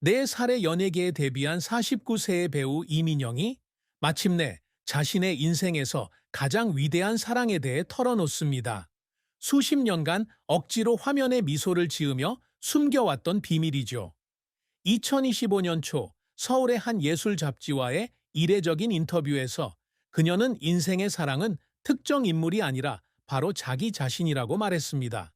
4살의 연예계에 데뷔한 49세의 배우 이민영이 마침내 자신의 인생에서 가장 위대한 사랑에 대해 털어놓습니다. 수십 년간 억지로 화면에 미소를 지으며 숨겨왔던 비밀이죠. 2025년 초 서울의 한 예술 잡지와의 이례적인 인터뷰에서 그녀는 인생의 사랑은 특정 인물이 아니라 바로 자기 자신이라고 말했습니다.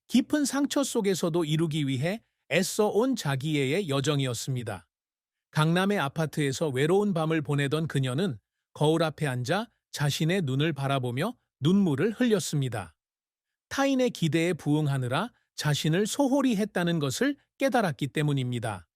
깊은 상처 속에서도 이루기 위해 애써온 자기애의 여정이었습니다. 강남의 아파트에서 외로운 밤을 보내던 그녀는 거울 앞에 앉아 자신의 눈을 바라보며 눈물을 흘렸습니다. 타인의 기대에 부응하느라 자신을 소홀히 했다는 것을 깨달았기 때문입니다.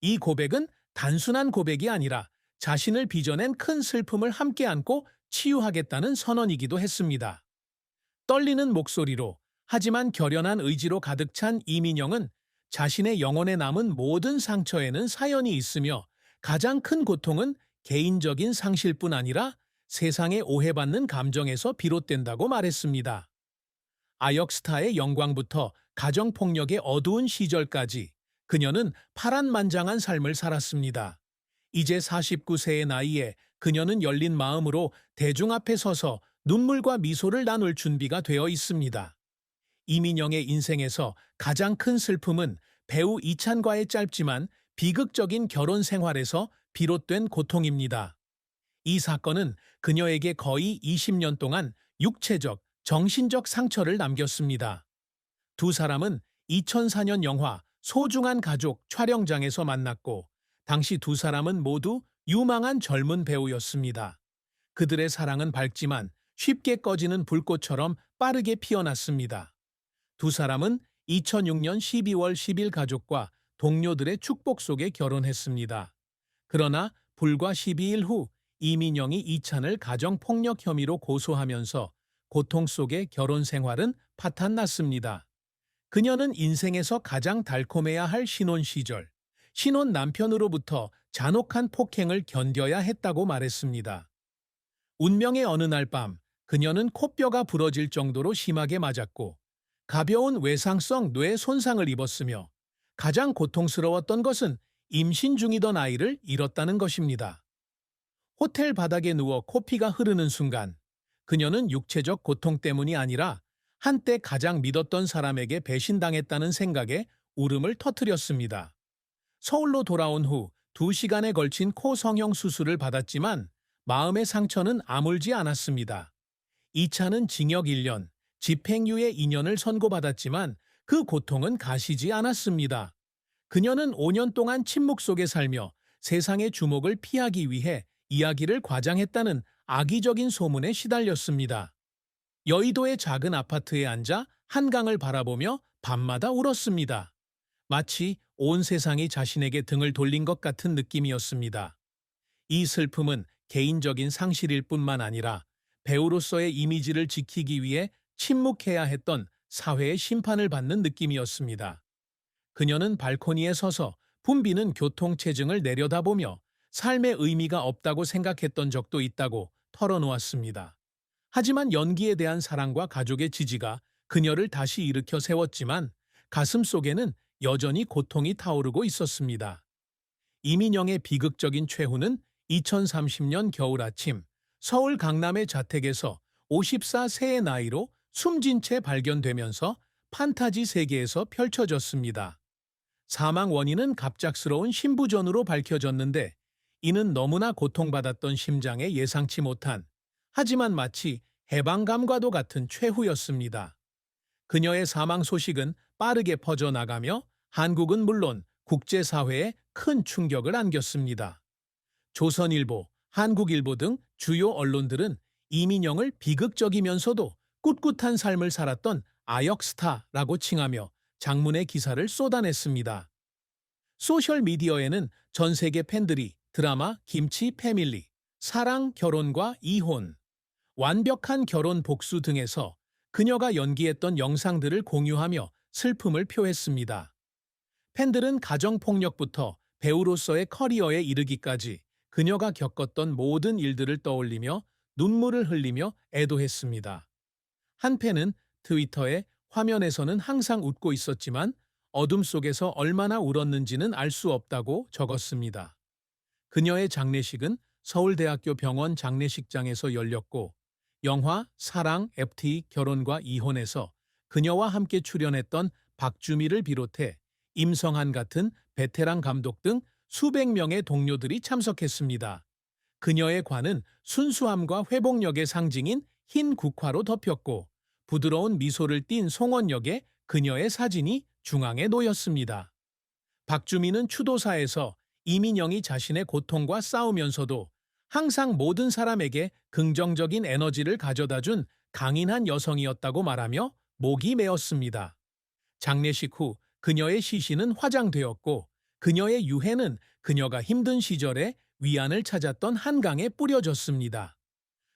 이 고백은 단순한 고백이 아니라 자신을 빚어낸 큰 슬픔을 함께 안고 치유하겠다는 선언이기도 했습니다. 떨리는 목소리로 하지만 결연한 의지로 가득 찬 이민영은 자신의 영혼에 남은 모든 상처에는 사연이 있으며 가장 큰 고통은 개인적인 상실뿐 아니라 세상에 오해받는 감정에서 비롯된다고 말했습니다. 아역스타의 영광부터 가정폭력의 어두운 시절까지 그녀는 파란만장한 삶을 살았습니다. 이제 49세의 나이에 그녀는 열린 마음으로 대중 앞에 서서 눈물과 미소를 나눌 준비가 되어 있습니다. 이민영의 인생에서 가장 큰 슬픔은 배우 이찬과의 짧지만 비극적인 결혼 생활에서 비롯된 고통입니다. 이 사건은 그녀에게 거의 20년 동안 육체적, 정신적 상처를 남겼습니다. 두 사람은 2004년 영화 소중한 가족 촬영장에서 만났고 당시 두 사람은 모두 유망한 젊은 배우였습니다. 그들의 사랑은 밝지만 쉽게 꺼지는 불꽃처럼 빠르게 피어났습니다. 두 사람은 2006년 12월 10일 가족과 동료들의 축복 속에 결혼했습니다. 그러나 불과 12일 후 이민영이 이찬을 가정폭력 혐의로 고소하면서 고통 속의 결혼 생활은 파탄났습니다. 그녀는 인생에서 가장 달콤해야 할 신혼 시절, 신혼 남편으로부터 잔혹한 폭행을 견뎌야 했다고 말했습니다. 운명의 어느 날 밤, 그녀는 코뼈가 부러질 정도로 심하게 맞았고 가벼운 외상성 뇌 손상을 입었으며 가장 고통스러웠던 것은 임신 중이던 아이를 잃었다는 것입니다. 호텔 바닥에 누워 코피가 흐르는 순간 그녀는 육체적 고통 때문이 아니라 한때 가장 믿었던 사람에게 배신당했다는 생각에 울음을 터뜨렸습니다. 서울로 돌아온 후 2시간에 걸친 코 성형 수술을 받았지만 마음의 상처는 아물지 않았습니다. 이차는 징역 1년, 집행유예 2년을 선고받았지만 그 고통은 가시지 않았습니다. 그녀는 5년 동안 침묵 속에 살며 세상의 주목을 피하기 위해 이야기를 과장했다는 악의적인 소문에 시달렸습니다. 여의도의 작은 아파트에 앉아 한강을 바라보며 밤마다 울었습니다. 마치 온 세상이 자신에게 등을 돌린 것 같은 느낌이었습니다. 이 슬픔은 개인적인 상실일 뿐만 아니라 배우로서의 이미지를 지키기 위해 침묵해야 했던 사회의 심판을 받는 느낌이었습니다. 그녀는 발코니에 서서 붐비는 교통체증을 내려다보며 삶의 의미가 없다고 생각했던 적도 있다고 털어놓았습니다. 하지만 연기에 대한 사랑과 가족의 지지가 그녀를 다시 일으켜 세웠지만 가슴 속에는 여전히 고통이 타오르고 있었습니다. 이민영의 비극적인 최후는 2030년 겨울 아침 서울 강남의 자택에서 54세의 나이로 숨진 채 발견되면서 판타지 세계에서 펼쳐졌습니다. 사망 원인은 갑작스러운 심부전으로 밝혀졌는데 이는 너무나 고통받았던 심장에 예상치 못한 하지만 마치 해방감과도 같은 최후였습니다. 그녀의 사망 소식은 빠르게 퍼져나가며 한국은 물론 국제사회에 큰 충격을 안겼습니다. 조선일보, 한국일보 등 주요 언론들은 이민영을 비극적이면서도 꿋꿋한 삶을 살았던 아역스타라고 칭하며 장문의 기사를 쏟아냈습니다. 소셜미디어에는 전 세계 팬들이 드라마 김치 패밀리, 사랑, 결혼과 이혼, 완벽한 결혼 복수 등에서 그녀가 연기했던 영상들을 공유하며 슬픔을 표했습니다. 팬들은 가정폭력부터 배우로서의 커리어에 이르기까지 그녀가 겪었던 모든 일들을 떠올리며 눈물을 흘리며 애도했습니다. 한 팬은 트위터에 화면에서는 항상 웃고 있었지만 어둠 속에서 얼마나 울었는지는 알 수 없다고 적었습니다. 그녀의 장례식은 서울대학교 병원 장례식장에서 열렸고 영화 사랑, FT, 결혼과 이혼에서 그녀와 함께 출연했던 박주미를 비롯해 임성한 같은 베테랑 감독 등 수백 명의 동료들이 참석했습니다. 그녀의 관은 순수함과 회복력의 상징인 흰 국화로 덮였고 부드러운 미소를 띤 송원역에 그녀의 사진이 중앙에 놓였습니다. 박주미는 추도사에서 이민영이 자신의 고통과 싸우면서도 항상 모든 사람에게 긍정적인 에너지를 가져다준 강인한 여성이었다고 말하며 목이 메었습니다. 장례식 후 그녀의 시신은 화장되었고 그녀의 유해는 그녀가 힘든 시절에 위안을 찾았던 한강에 뿌려졌습니다.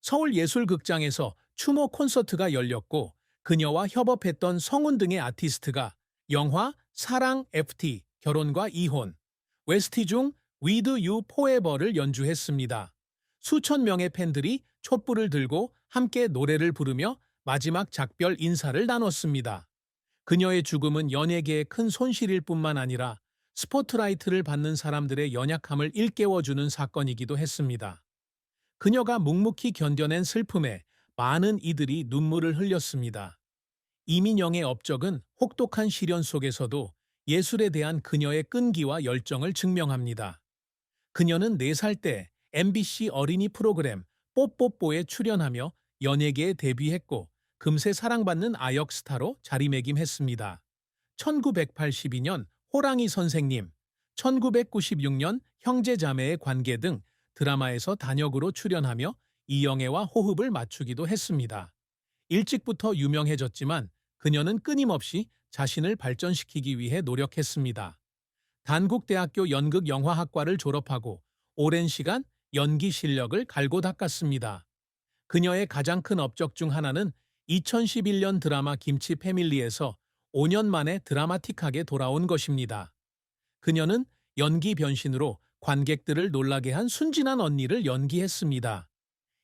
서울예술극장에서 추모 콘서트가 열렸고 그녀와 협업했던 성운 등의 아티스트가 영화 사랑, FT, 결혼과 이혼, 웨스티 중 With You Forever를 연주했습니다. 수천 명의 팬들이 촛불을 들고 함께 노래를 부르며 마지막 작별 인사를 나눴습니다. 그녀의 죽음은 연예계에 큰 손실일 뿐만 아니라 스포트라이트를 받는 사람들의 연약함을 일깨워주는 사건이기도 했습니다. 그녀가 묵묵히 견뎌낸 슬픔에 많은 이들이 눈물을 흘렸습니다. 이민영의 업적은 혹독한 시련 속에서도 예술에 대한 그녀의 끈기와 열정을 증명합니다. 그녀는 4살 때 MBC 어린이 프로그램 뽀뽀뽀에 출연하며 연예계에 데뷔했고 금세 사랑받는 아역 스타로 자리매김했습니다. 1982년 호랑이 선생님, 1996년 형제자매의 관계 등 드라마에서 단역으로 출연하며 이영애와 호흡을 맞추기도 했습니다. 일찍부터 유명해졌지만 그녀는 끊임없이 자신을 발전시키기 위해 노력했습니다. 단국대학교 연극영화학과를 졸업하고 오랜 시간 연기 실력을 갈고 닦았습니다. 그녀의 가장 큰 업적 중 하나는 2011년 드라마 김치 패밀리에서 5년 만에 드라마틱하게 돌아온 것입니다. 그녀는 연기 변신으로 관객들을 놀라게 한 순진한 언니를 연기했습니다.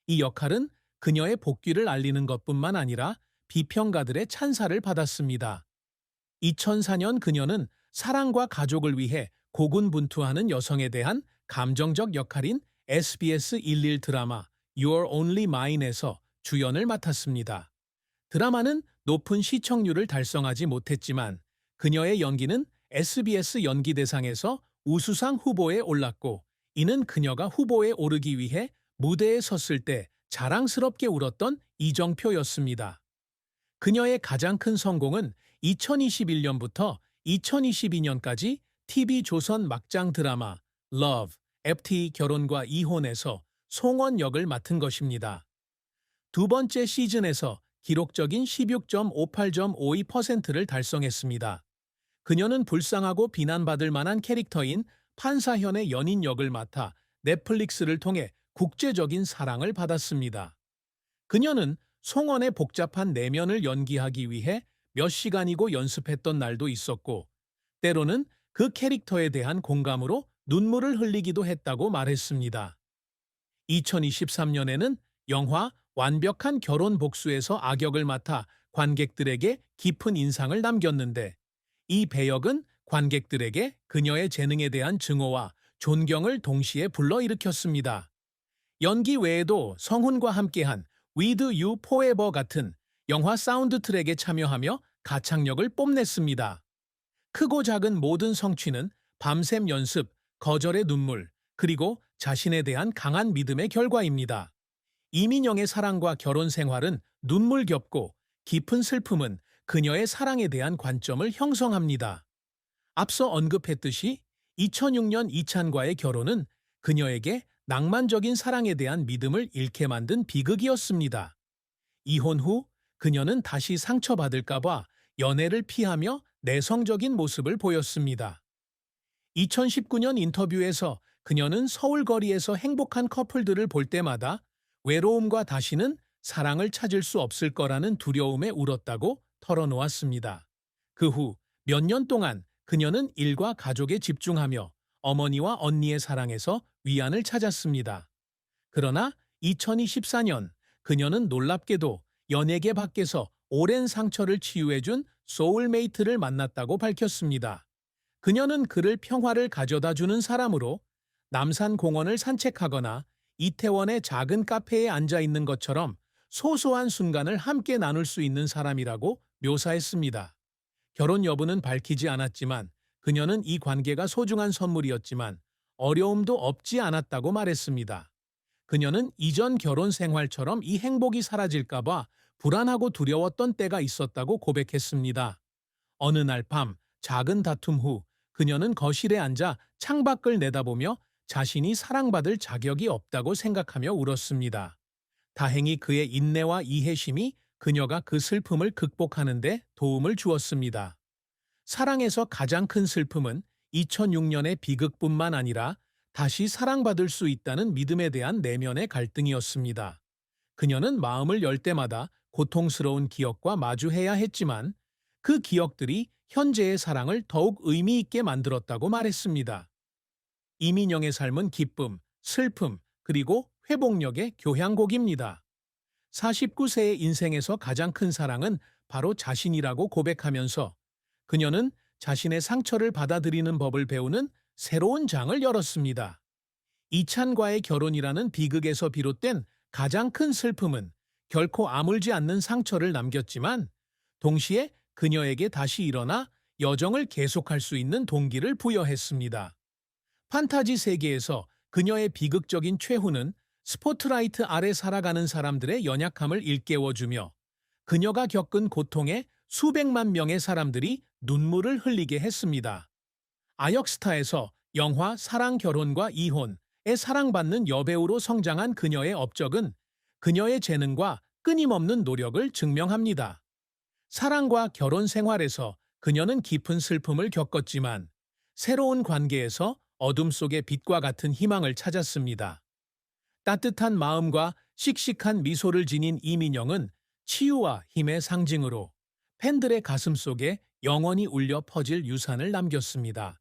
이 역할은 그녀의 복귀를 알리는 것뿐만 아니라 비평가들의 찬사를 받았습니다. 2004년 그녀는 사랑과 가족을 위해 고군분투하는 여성에 대한 감정적 역할인 SBS 11 드라마 You're Only Mine에서 주연을 맡았습니다. 드라마는 높은 시청률을 달성하지 못했지만 그녀의 연기는 SBS 연기대상에서 우수상 후보에 올랐고 이는 그녀가 후보에 오르기 위해 무대에 섰을 때 자랑스럽게 울었던 이정표였습니다. 그녀의 가장 큰 성공은 2021년부터 2022년까지 TV조선 막장 드라마 Love, FT 결혼과 이혼에서 송원 역을 맡은 것입니다. 두 번째 시즌에서 기록적인 16.58.52%를 달성했습니다. 그녀는 불쌍하고 비난받을 만한 캐릭터인 판사현의 연인 역을 맡아 넷플릭스를 통해 국제적인 사랑을 받았습니다. 그녀는 송원의 복잡한 내면을 연기하기 위해 몇 시간이고 연습했던 날도 있었고, 때로는 그 캐릭터에 대한 공감으로 눈물을 흘리기도 했다고 말했습니다. 2023년에는 영화 완벽한 결혼 복수에서 악역을 맡아 관객들에게 깊은 인상을 남겼는데, 이 배역은 관객들에게 그녀의 재능에 대한 증오와 존경을 동시에 불러일으켰습니다. 연기 외에도 성훈과 함께한 With You Forever 같은 영화 사운드 트랙에 참여하며 가창력을 뽐냈습니다. 크고 작은 모든 성취는 밤샘 연습, 거절의 눈물, 그리고 자신에 대한 강한 믿음의 결과입니다. 이민영의 사랑과 결혼 생활은 눈물겹고 깊은 슬픔은 그녀의 사랑에 대한 관점을 형성합니다. 앞서 언급했듯이 2006년 이찬과의 결혼은 그녀에게 낭만적인 사랑에 대한 믿음을 잃게 만든 비극이었습니다. 이혼 후 그녀는 다시 상처받을까봐 연애를 피하며 내성적인 모습을 보였습니다. 2019년 인터뷰에서 그녀는 서울 거리에서 행복한 커플들을 볼 때마다 외로움과 다시는 사랑을 찾을 수 없을 거라는 두려움에 울었다고 털어놓았습니다. 그 후 몇 년 동안 그녀는 일과 가족에 집중하며 어머니와 언니의 사랑에서 위안을 찾았습니다. 그러나 2024년 그녀는 놀랍게도 연예계 밖에서 오랜 상처를 치유해준 소울메이트를 만났다고 밝혔습니다. 그녀는 그를 평화를 가져다 주는 사람으로 남산 공원을 산책하거나 이태원의 작은 카페에 앉아 있는 것처럼 소소한 순간을 함께 나눌 수 있는 사람이라고 묘사했습니다. 결혼 여부는 밝히지 않았지만 그녀는 이 관계가 소중한 선물이었지만 어려움도 없지 않았다고 말했습니다. 그녀는 이전 결혼 생활처럼 이 행복이 사라질까봐 불안하고 두려웠던 때가 있었다고 고백했습니다. 어느 날 밤 작은 다툼 후 그녀는 거실에 앉아 창밖을 내다보며 자신이 사랑받을 자격이 없다고 생각하며 울었습니다. 다행히 그의 인내와 이해심이 그녀가 그 슬픔을 극복하는 데 도움을 주었습니다. 사랑에서 가장 큰 슬픔은 2006년의 비극뿐만 아니라 다시 사랑받을 수 있다는 믿음에 대한 내면의 갈등이었습니다. 그녀는 마음을 열 때마다 고통스러운 기억과 마주해야 했지만 그 기억들이 현재의 사랑을 더욱 의미 있게 만들었다고 말했습니다. 이민영의 삶은 기쁨, 슬픔, 그리고 회복력의 교향곡입니다. 49세의 인생에서 가장 큰 사랑은 바로 자신이라고 고백하면서 그녀는 자신의 상처를 받아들이는 법을 배우는 새로운 장을 열었습니다. 이찬과의 결혼이라는 비극에서 비롯된 가장 큰 슬픔은 결코 아물지 않는 상처를 남겼지만 동시에 그녀에게 다시 일어나 여정을 계속할 수 있는 동기를 부여했습니다. 판타지 세계에서 그녀의 비극적인 최후는 스포트라이트 아래 살아가는 사람들의 연약함을 일깨워주며 그녀가 겪은 고통에 수백만 명의 사람들이 눈물을 흘리게 했습니다. 아역스타에서 영화 사랑 결혼과 이혼에 사랑받는 여배우로 성장한 그녀의 업적은 그녀의 재능과 끊임없는 노력을 증명합니다. 사랑과 결혼 생활에서 그녀는 깊은 슬픔을 겪었지만 새로운 관계에서 어둠 속의 빛과 같은 희망을 찾았습니다. 따뜻한 마음과 씩씩한 미소를 지닌 이민영은 치유와 힘의 상징으로 팬들의 가슴 속에 영원히 울려 퍼질 유산을 남겼습니다.